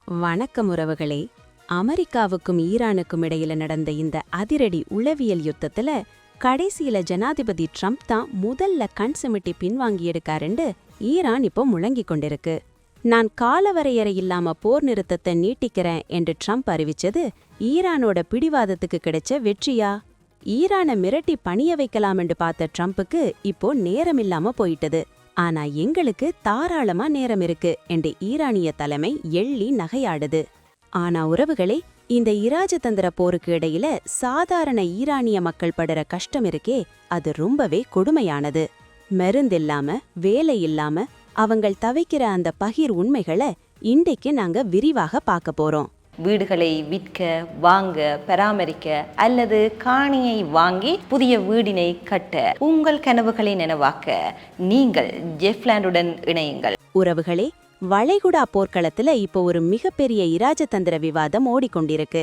வணக்கம் உறவுகளே. அமெரிக்காவுக்கும் ஈரானுக்கும் இடையில நடந்த இந்த அதிரடி உளவியல் யுத்தத்துல கடைசியில ஜனாதிபதி ட்ரம்ப் தான் முதல்ல கண் சிமிட்டி பின்வாங்கி எடுக்காருண்டு ஈரான் இப்போ முழங்கிக் கொண்டிருக்கு. நான் காலவரையறை இல்லாம போர் நிறுத்தத்தை நீட்டிக்கிறேன் என்று ட்ரம்ப் அறிவிச்சது ஈரானோட பிடிவாதத்துக்கு கிடைச்ச வெற்றியா? ஈரானை மிரட்டி பணிய வைக்கலாம் என்று பார்த்த ட்ரம்புக்கு இப்போ நேரமில்லாம போயிட்டது. ஆனா எங்களுக்கு தாராளமா நேரம் இருக்கு என்று ஈரானிய தலைமை எள்ளி நகையாடுது. ஆனா உறவுகளே, இந்த இராஜதந்திர போருக்கு இடையில சாதாரண ஈரானிய மக்கள் படுற கஷ்டம் இருக்கே, அது ரொம்பவே கொடுமையானது. மருந்தில்லாம வேலை இல்லாம அவங்கள் தவிக்கிற அந்த பகிர் உண்மைகளை இன்றைக்கு நாங்க விரிவாக பார்க்க போறோம். வீடுகளை விற்க, வாங்க, பராமரிக்க அல்லது காணியை வாங்கி புதிய வீடினை கட்ட உங்கள் கனவுகளை நினைவாக்க நீங்கள் ஜெஃப்லாண்டுடன் இணையுங்கள். உறவுகளே, வளைகுடா போர்க்களத்துல இப்போ ஒரு மிகப்பெரிய இராஜதந்திர விவாதம் ஓடிக்கொண்டிருக்கு.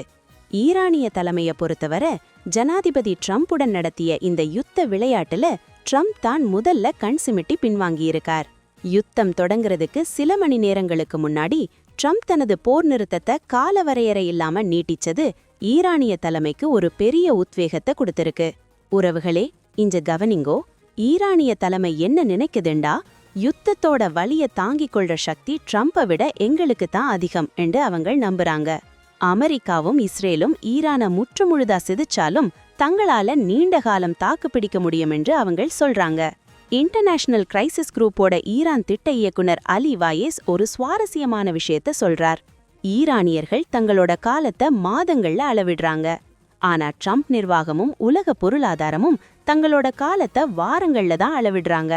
ஈரானிய தலைமையை பொறுத்தவரை ஜனாதிபதி ட்ரம்புடன் நடத்திய இந்த யுத்த விளையாட்டுல ட்ரம்ப் தான் முதல்ல கண் சிமிட்டி பின்வாங்கியிருக்கார். யுத்தம் தொடங்குறதுக்கு சில மணி நேரங்களுக்கு முன்னாடி ட்ரம்ப் தனது போர் நிறுத்தத்தை காலவரையறை இல்லாம நீட்டிச்சது ஈரானிய தலைமைக்கு ஒரு பெரிய உத்வேகத்தை கொடுத்திருக்கு. உறவுகளே, இங்க கவனிங்கோ. ஈரானிய தலைமை என்ன நினைக்குதுண்டா, யுத்தத்தோட வலிய தாங்கிக் கொள்ற சக்தி ட்ரம்பை விட எங்களுக்கு தான் அதிகம் என்று அவங்க நம்புறாங்க. அமெரிக்காவும் இஸ்ரேலும் ஈரானை முற்றுமுழுதா சிதைச்சாலும் தங்களால நீண்ட காலம் தாக்கு பிடிக்க முடியும் என்று அவங்க சொல்றாங்க. இன்டர்நேஷனல் கிரைசிஸ் குரூப்போட ஈரான் திட்ட இயக்குனர் அலி வாயேஸ் ஒரு சுவாரஸ்யமான விஷயத்த சொல்றார். ஈரானியர்கள் தங்களோட காலத்தை மாதங்கள்ல அளவிடுறாங்க. ஆனா ட்ரம்ப் நிர்வாகமும் உலக பொருளாதாரமும் தங்களோட காலத்தை வாரங்கள்ல தான் அளவிடுறாங்க.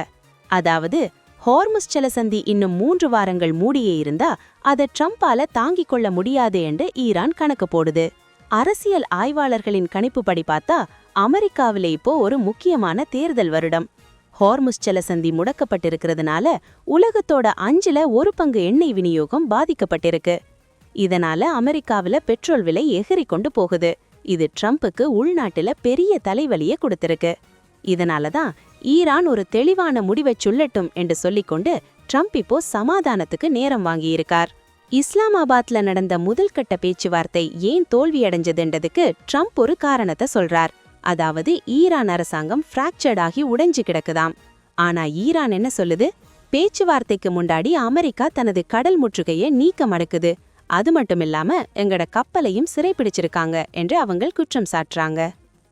அதாவது ஹோர்முஸ் ஜலசந்தி இன்னும் 3 வாரங்கள் மூடியே இருந்தா அதை ட்ரம்பால தாங்கிக் கொள்ள முடியாது என்று ஈரான் கணக்கு போடுது. அரசியல் ஆய்வாளர்களின் கணிப்புப்படி பார்த்தா அமெரிக்காவிலே இப்போ ஒரு முக்கியமான தேர்தல் வருடம். ஹோர்முஸ் ஜலசந்தி முடக்கப்பட்டிருக்கிறதுனால உலகத்தோட 1/5 பங்கு எண்ணெய் விநியோகம் பாதிக்கப்பட்டிருக்கு. இதனால அமெரிக்காவில பெட்ரோல் விலை எகிறிக்கொண்டு போகுது. இது ட்ரம்புக்கு உள்நாட்டுல பெரிய தலைவலியை கொடுத்திருக்கு. இதனாலதான் ஈரான் ஒரு தெளிவான முடிவை சொல்லட்டும் என்று சொல்லிக்கொண்டு ட்ரம்ப் இப்போ சமாதானத்துக்கு நேரம் வாங்கியிருக்கார். இஸ்லாமாபாத்ல நடந்த முதல்கட்ட பேச்சுவார்த்தை ஏன் தோல்வியடைஞ்சதுன்றதுக்கு ட்ரம்ப் ஒரு காரணத்தை சொல்றார். அதாவது ஈரான் அரசாங்கம் ஃப்ராக்சர்ட் ஆகி உடைஞ்சு கிடக்குதாம். ஆனா ஈரான் என்ன சொல்லுது, பேச்சுவார்த்தைக்கு முன்னாடி அமெரிக்கா தனது கடல் முற்றுகையை நீக்க மடக்குது, அது மட்டுமில்லாம எங்கட கப்பலையும் சிறைப்பிடிச்சிருக்காங்க என்று அவங்க குற்றம் சாட்டுறாங்க.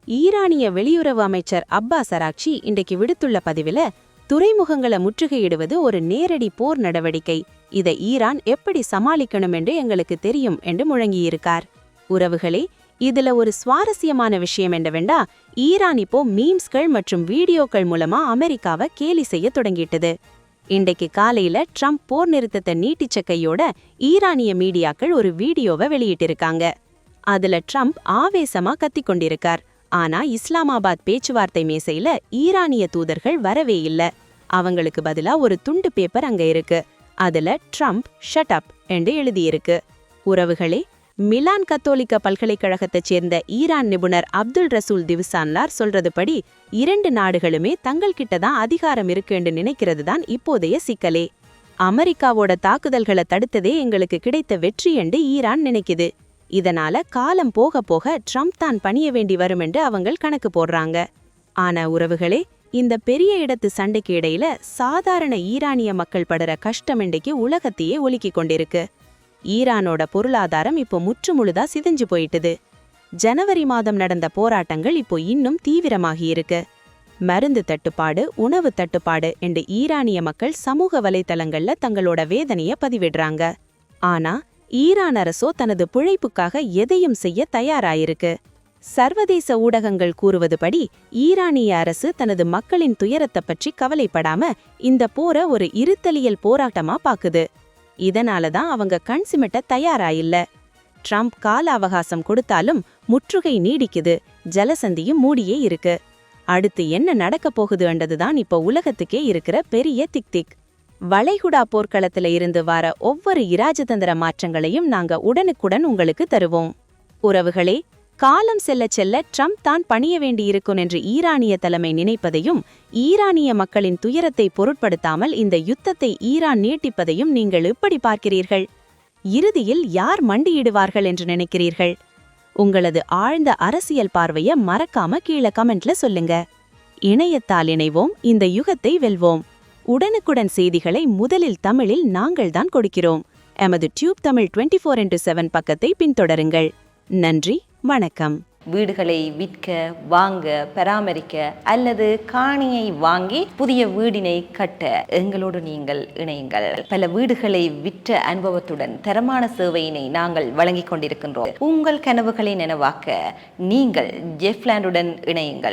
ஈரானிய வெளியுறவு அமைச்சர் அப்பாஸ் அராக்சி இன்றைக்கு விடுத்துள்ள பதிவில, துறைமுகங்களை முற்றுகையிடுவது ஒரு நேரடி போர் நடவடிக்கை, இதை ஈரான் எப்படி சமாளிக்கணும் என்று எங்களுக்கு தெரியும் என்று முழங்கியிருக்கார். உறவுகளே, இதுல ஒரு சுவாரஸ்யமான விஷயம் என்னவெண்டா, ஈரான் இப்போ மீம்ஸ்கள் மற்றும் வீடியோக்கள் மூலமா அமெரிக்காவை கேலி செய்ய தொடங்கிட்டது. இன்றைக்கு காலையில ட்ரம்ப் போர் நிறுத்தத்தை நீட்டிச்ச கையோட ஈரானிய மீடியாக்கள் ஒரு வீடியோவை வெளியிட்டிருக்காங்க. அதுல ட்ரம்ப் ஆவேசமா கத்திக்கொண்டிருக்கார். ஆனா இஸ்லாமாபாத் பேச்சுவார்த்தை மேசையில ஈரானிய தூதர்கள் வரவே இல்ல. அவங்களுக்கு பதிலா ஒரு துண்டு பேப்பர் அங்க இருக்கு. அதுல ட்ரம்ப் ஷட் அப் என்று எழுதியிருக்கு. உறவுகளே, மிலான் கத்தோலிக்க பல்கலைக்கழகத்தைச் சேர்ந்த ஈரான் நிபுணர் அப்துல் ரசூல் திவ்சான்லார் சொல்றதுபடி 2 நாடுகளுமே தங்கள்கிட்ட தான் அதிகாரம் இருக்குன்னு நினைக்கிறது தான் இப்போதைய சிக்கலே. அமெரிக்காவோட தாக்குதல்களை தடுத்ததே எங்களுக்கு கிடைத்த வெற்றி என்று ஈரான் நினைக்குது. இதனால காலம் போக போக ட்ரம்ப் தான் பணிய வேண்டி வரும் என்று அவங்க கணக்கு போடுறாங்க. ஆனா உறவுகளே, இந்த பெரிய இடத்து சண்டைக்கு இடையில சாதாரண ஈரானிய மக்கள் படுற கஷ்டம் இன்றைக்கு உலகத்தையே ஒலிக்கிக் கொண்டிருக்கு. ஈரானோட பொருளாதாரம் இப்போ முற்றுமுழுதா சிதைஞ்சு போயிட்டுது. ஜனவரி மாதம் நடந்த போராட்டங்கள் இப்போ இன்னும் தீவிரமாகியிருக்கு. மருந்து தட்டுப்பாடு, உணவு தட்டுப்பாடு என்று ஈரானிய மக்கள் சமூக வலைத்தளங்கள்ல தங்களோட வேதனைய பதிவிடுறாங்க. ஆனா ஈரான் அரசோ தனது பிழைப்புக்காக எதையும் செய்ய தயாராயிருக்கு. சர்வதேச ஊடகங்கள் கூறுவதுபடி ஈரானிய அரசு தனது மக்களின் துயரத்தை பற்றி கவலைப்படாம இந்த போரை ஒரு இருத்தலியல் போராட்டமா பாக்குது. இதனாலதான் அவங்க கண் சிமிட்ட தயாராயில்ல. ட்ரம்ப் கால அவகாசம் கொடுத்தாலும் முற்றுகை நீடிக்குது, ஜலசந்தியும் மூடியே இருக்கு. அடுத்து என்ன நடக்க போகுதுன்றதுதான் இப்ப உலகத்துக்கே இருக்கிற பெரிய திக். வளைகுடா போர்க்களத்துல இருந்து வர ஒவ்வொரு இராஜதந்திர மாற்றங்களையும் நாங்க உடனுக்குடன் உங்களுக்கு தருவோம். உறவுகளே, காலம் செல்ல செல்ல ட்ரம்ப் தான் பணிய வேண்டியிருக்கும் என்று ஈரானிய தலைமை நினைப்பதையும் ஈரானிய மக்களின் துயரத்தை பொருட்படுத்தாமல் இந்த யுத்தத்தை ஈரான் நீட்டிப்பதையும் நீங்கள் எப்படி பார்க்கிறீர்கள்? இறுதியில் யார் மண்டியிடுவார்கள் என்று நினைக்கிறீர்கள்? உங்களது ஆழ்ந்த அரசியல் பார்வைய மறக்காம கீழே கமெண்ட்ல சொல்லுங்க. இணையத்தால் இணைவோம், இந்த யுகத்தை வெல்வோம். உடனுக்குடன் செய்திகளை முதலில் தமிழில் நாங்கள்தான் கொடுக்கிறோம். எமது டியூப் தமிழ் 24x7 பக்கத்தை பின்தொடருங்கள். நன்றி, வணக்கம். வீடுகளை விற்க, வாங்க, பராமரிக்க அல்லது காணியை வாங்கி புதிய வீடினை கட்ட எங்களோடு நீங்கள் இணையுங்கள். பல வீடுகளை விற்ற அனுபவத்துடன் தரமான சேவையினை நாங்கள் வழங்கிக் கொண்டிருக்கின்றோம். உங்கள் கனவுகளை நனவாக்க நீங்கள் ஜெஃப்லாண்டுடன் இணையுங்கள்.